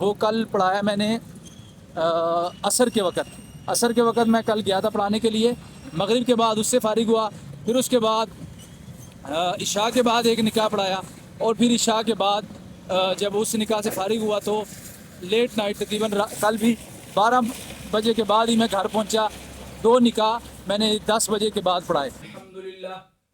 وہ کل پڑھایا میں نے عصر کے وقت میں کل گیا تھا پڑھانے کے لیے. مغرب کے بعد اس سے فارغ ہوا. پھر اس کے بعد عشاء کے بعد ایک نکاح پڑھایا. اور پھر عشاء کے بعد جب اس نکاح سے فارغ ہوا تو لیٹ نائٹ تقریباً کل بھی 12 بجے کے بعد ہی میں گھر پہنچا. 2 نکاح میں نے 10 بجے کے بعد پڑھائے.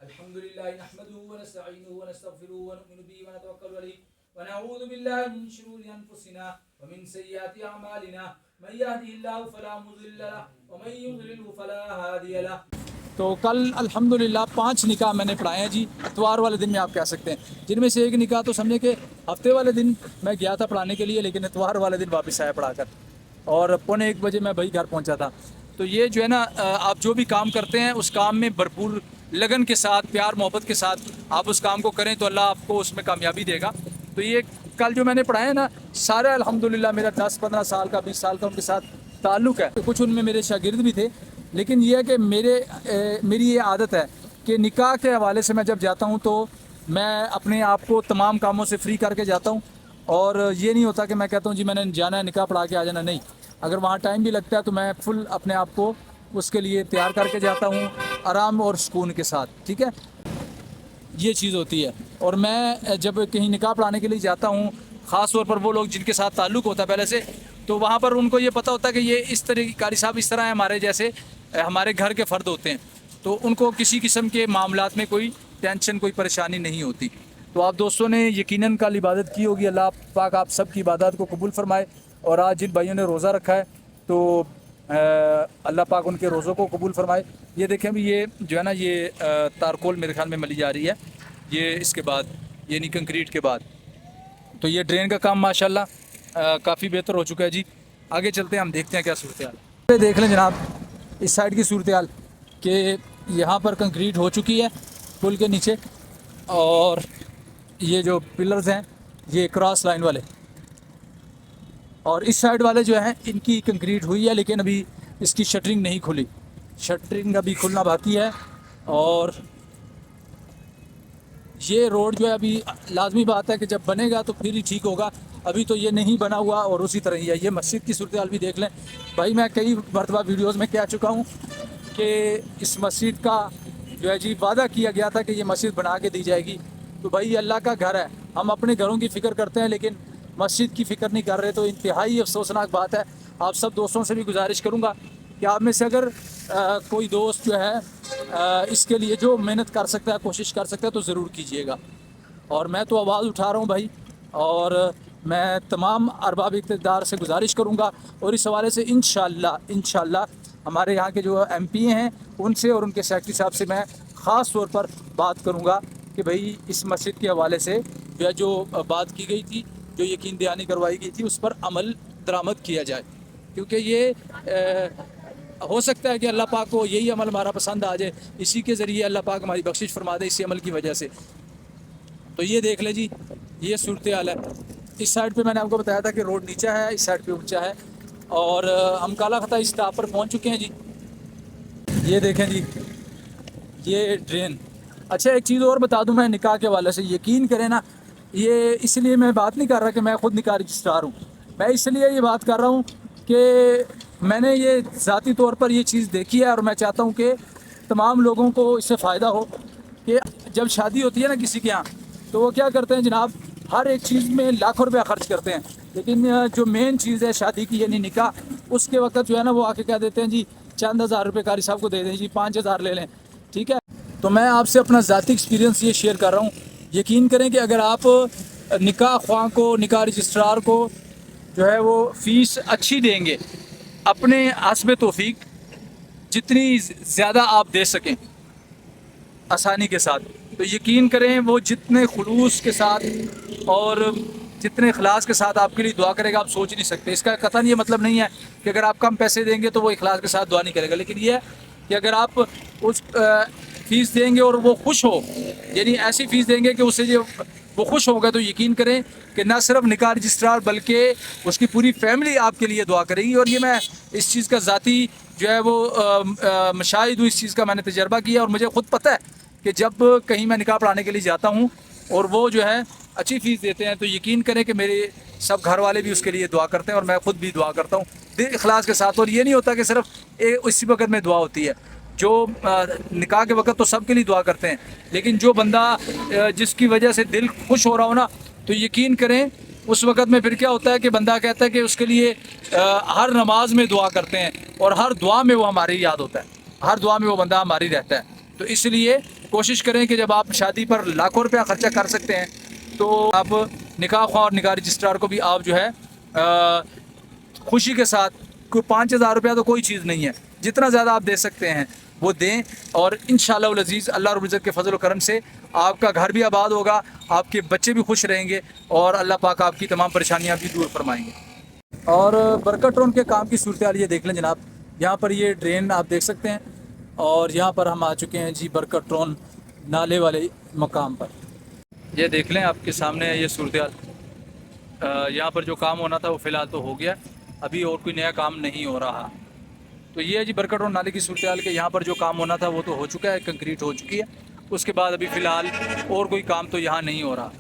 الحمدللہ نحمده ونستعینه ونستغفره ونؤمن به ونتوکل علیہ ونعوذ باللہ من شرور انفسنا ومن سیئات اعمالنا من یهده اللہ فلا مضل له ومن یضلل فلا ہادی له. تو کل الحمدللہ 5 نکاح میں نے پڑھائے ہیں جی. اتوار والے دن میں آپ کہہ سکتے ہیں, جن میں سے ایک نکاح تو سمجھے کہ ہفتے والے دن میں گیا تھا پڑھانے کے لیے, لیکن اتوار والے دن واپس آیا پڑھا کر, اور 1:45 بجے میں بھائی گھر پہنچا تھا. تو یہ جو ہے نا, آپ جو بھی کام کرتے ہیں اس کام میں بھرپور لگن کے ساتھ, پیار محبت کے ساتھ آپ اس کام کو کریں تو اللہ آپ کو اس میں کامیابی دے گا. تو یہ کل جو میں نے پڑھائے نا سارے الحمدللہ میرا 10-15 سال کا 20 سال کا ان کے ساتھ تعلق ہے. کچھ ان میں میرے شاگرد بھی تھے, لیکن یہ ہے کہ میری یہ عادت ہے کہ نکاح کے حوالے سے میں جب جاتا ہوں تو میں اپنے آپ کو تمام کاموں سے فری کر کے جاتا ہوں. اور یہ نہیں ہوتا کہ میں کہتا ہوں جی میں نے جانا ہے نکاح پڑھا کے آ جانا. نہیں, اگر وہاں ٹائم بھی لگتا ہے تو میں فل اپنے آپ کو اس کے لیے تیار کر کے جاتا ہوں, آرام اور سکون کے ساتھ. ٹھیک ہے, یہ چیز ہوتی ہے. اور میں جب کہیں نکاح پڑھانے کے لیے جاتا ہوں, خاص طور پر وہ لوگ جن کے ساتھ تعلق ہوتا ہے پہلے سے, تو وہاں پر ان کو یہ پتہ ہوتا ہے کہ یہ اس طرح کی قاری صاحب اس طرح ہیں, ہمارے جیسے ہمارے گھر کے فرد ہوتے ہیں. تو ان کو کسی قسم کے معاملات میں کوئی ٹینشن, کوئی پریشانی نہیں ہوتی. تو آپ دوستوں نے یقیناً کل عبادت کی ہوگی. اللہ پاک آپ سب کی عبادات کو قبول فرمائے. اور آج جن بھائیوں نے روزہ رکھا ہے تو اللہ پاک ان کے روزوں کو قبول فرمائے. یہ دیکھیں بھی, یہ جو ہے نا یہ تارکول میرے خیال میں ملی جا رہی ہے, یہ اس کے بعد یعنی کنکریٹ کے بعد. تو یہ ڈرین کا کام ماشاءاللہ کافی بہتر ہو چکا ہے جی. آگے چلتے ہیں, ہم دیکھتے ہیں کیا صورتحال. دیکھ لیں جناب اس سائڈ کی صورتحال کہ یہاں پر کنکریٹ ہو چکی ہے پل کے نیچے, اور یہ جو پلرز ہیں یہ کراس لائن والے, اور اس سائڈ والے جو ہیں ان کی کنکریٹ ہوئی ہے, لیکن ابھی اس کی شٹرنگ نہیں کھلی. شٹرنگ ابھی کھلنا باقی ہے. اور یہ روڈ جو ہے ابھی لازمی بات ہے کہ جب بنے گا تو پھر ہی ٹھیک ہوگا. ابھی تو یہ نہیں بنا ہوا اور اسی طرح ہی ہے. یہ مسجد کی صورتحال بھی دیکھ لیں بھائی. میں کئی مرتبہ ویڈیوز میں کہہ چکا ہوں کہ اس مسجد کا جو ہے جی وعدہ کیا گیا تھا کہ یہ مسجد بنا کے دی جائے گی. تو بھائی اللہ کا گھر ہے, ہم اپنے گھروں کی فکر کرتے ہیں لیکن مسجد کی فکر نہیں کر رہے, تو انتہائی افسوسناک بات ہے. آپ سب دوستوں سے بھی گزارش کروں گا کہ آپ میں سے اگر کوئی دوست جو ہے اس کے لیے جو محنت کر سکتا ہے, کوشش کر سکتا ہے, تو ضرور کیجیے گا. اور میں تو آواز اٹھا رہا ہوں بھائی, اور میں تمام ارباب اقتدار سے گزارش کروں گا. اور اس حوالے سے انشاءاللہ ہمارے یہاں کے جو ایم پی ہیں ان سے اور ان کے سیکرٹری صاحب سے میں خاص طور پر بات کروں گا کہ بھئی اس مسجد کے حوالے سے جو بات کی گئی تھی, جو یقین دہانی کروائی گئی تھی, اس پر عمل درآمد کیا جائے. کیونکہ یہ ہو سکتا ہے کہ اللہ پاک کو یہی عمل ہمارا پسند آ جائے, اسی کے ذریعے اللہ پاک ہماری بخشش فرما دے اسی عمل کی وجہ سے. تو یہ دیکھ لیں جی, یہ صورتحال ہے. اس سائڈ پہ میں نے آپ کو بتایا تھا کہ روڈ نیچا ہے, اس سائڈ پہ اونچا ہے, اور ہم کالا خطہ اسٹاپ پر پہنچ چکے ہیں جی. یہ دیکھیں جی یہ ڈرین. اچھا ایک چیز اور بتا دوں میں نکاح کے حوالے سے, یقین کریں نا, یہ اس لیے میں بات نہیں کر رہا کہ میں خود نکاح رجسٹرار ہوں. میں اس لیے یہ بات کر رہا ہوں کہ میں نے یہ ذاتی طور پر یہ چیز دیکھی ہے, اور میں چاہتا ہوں کہ تمام لوگوں کو اس سے فائدہ ہو. کہ جب شادی ہوتی ہے نا کسی کے یہاں, تو وہ کیا کرتے ہیں جناب, ہر ایک چیز میں لاکھوں روپیہ خرچ کرتے ہیں, لیکن جو مین چیز ہے شادی کی یعنی نکاح, اس کے وقت جو ہے نا وہ آ کے کہہ دیتے ہیں جی چند ہزار روپے قاری صاحب کو دے دیں جی, 5000 لے لیں. ٹھیک ہے, تو میں آپ سے اپنا ذاتی ایکسپیرینس یہ شیئر کر رہا ہوں. یقین کریں کہ اگر آپ نکاح خواہ کو, نکاح رجسٹرار کو جو ہے وہ فیس اچھی دیں گے اپنے حسب توفیق, جتنی زیادہ آپ دے سکیں آسانی کے ساتھ, تو یقین کریں وہ جتنے خلوص کے ساتھ اور جتنے اخلاص کے ساتھ آپ کے لیے دعا کرے گا آپ سوچ نہیں سکتے. اس کا قطعاً یہ مطلب نہیں ہے کہ اگر آپ کم پیسے دیں گے تو وہ اخلاص کے ساتھ دعا نہیں کرے گا, لیکن یہ ہے کہ اگر آپ اس فیس دیں گے اور وہ خوش ہو, یعنی ایسی فیس دیں گے کہ اس سے جو وہ خوش ہوگا, تو یقین کریں کہ نہ صرف نکاح رجسٹرار بلکہ اس کی پوری فیملی آپ کے لیے دعا کرے گی. اور یہ میں اس چیز کا ذاتی جو ہے وہ مشاہد ہوں, اس چیز کا میں نے تجربہ کیا, اور مجھے خود پتہ ہے کہ جب کہیں میں نکاح پڑھانے کے لیے جاتا ہوں اور وہ جو ہے اچھی فیس دیتے ہیں, تو یقین کریں کہ سب گھر والے بھی اس کے لیے دعا کرتے ہیں اور میں خود بھی دعا کرتا ہوں دل اخلاص کے ساتھ. اور یہ نہیں ہوتا کہ صرف اسی وقت میں دعا ہوتی ہے. جو نکاح کے وقت تو سب کے لیے دعا کرتے ہیں, لیکن جو بندہ جس کی وجہ سے دل خوش ہو رہا ہو نا, تو یقین کریں اس وقت میں پھر کیا ہوتا ہے کہ بندہ کہتا ہے کہ اس کے لیے ہر نماز میں دعا کرتے ہیں اور ہر دعا میں وہ ہماری یاد ہوتا ہے, ہر دعا میں وہ بندہ ہماری رہتا ہے. تو اس لیے کوشش کریں کہ جب آپ شادی پر لاکھوں روپیہ خرچہ کر سکتے ہیں تو آپ نکاح خواہ اور نکاح رجسٹرار کو بھی آپ جو ہے خوشی کے ساتھ, کوئی 5,000 روپیہ تو کوئی چیز نہیں ہے, جتنا زیادہ آپ دے سکتے ہیں وہ دیں. اور انشاءاللہ العزیز اللہ رب العزت کے فضل و کرم سے آپ کا گھر بھی آباد ہوگا, آپ کے بچے بھی خوش رہیں گے اور اللہ پاک آپ کی تمام پریشانیاں بھی دور فرمائیں گے. اور برکت ٹرون کے کام کی صورتحال یہ دیکھ لیں جناب, یہاں پر یہ ڈرین آپ دیکھ سکتے ہیں اور یہاں پر ہم آ چکے ہیں جی برکت ٹرون نالے والے مقام پر. یہ دیکھ لیں آپ کے سامنے ہے یہ صورتحال. یہاں پر جو کام ہونا تھا وہ فی الحال تو ہو گیا, ابھی اور کوئی نیا کام نہیں ہو رہا. تو یہ ہے جی برکت ٹرون نالے کی صورتحال کہ یہاں پر جو کام ہونا تھا وہ تو ہو چکا ہے, کنکریٹ ہو چکی ہے. اس کے بعد ابھی فی الحال اور کوئی کام تو یہاں نہیں ہو رہا.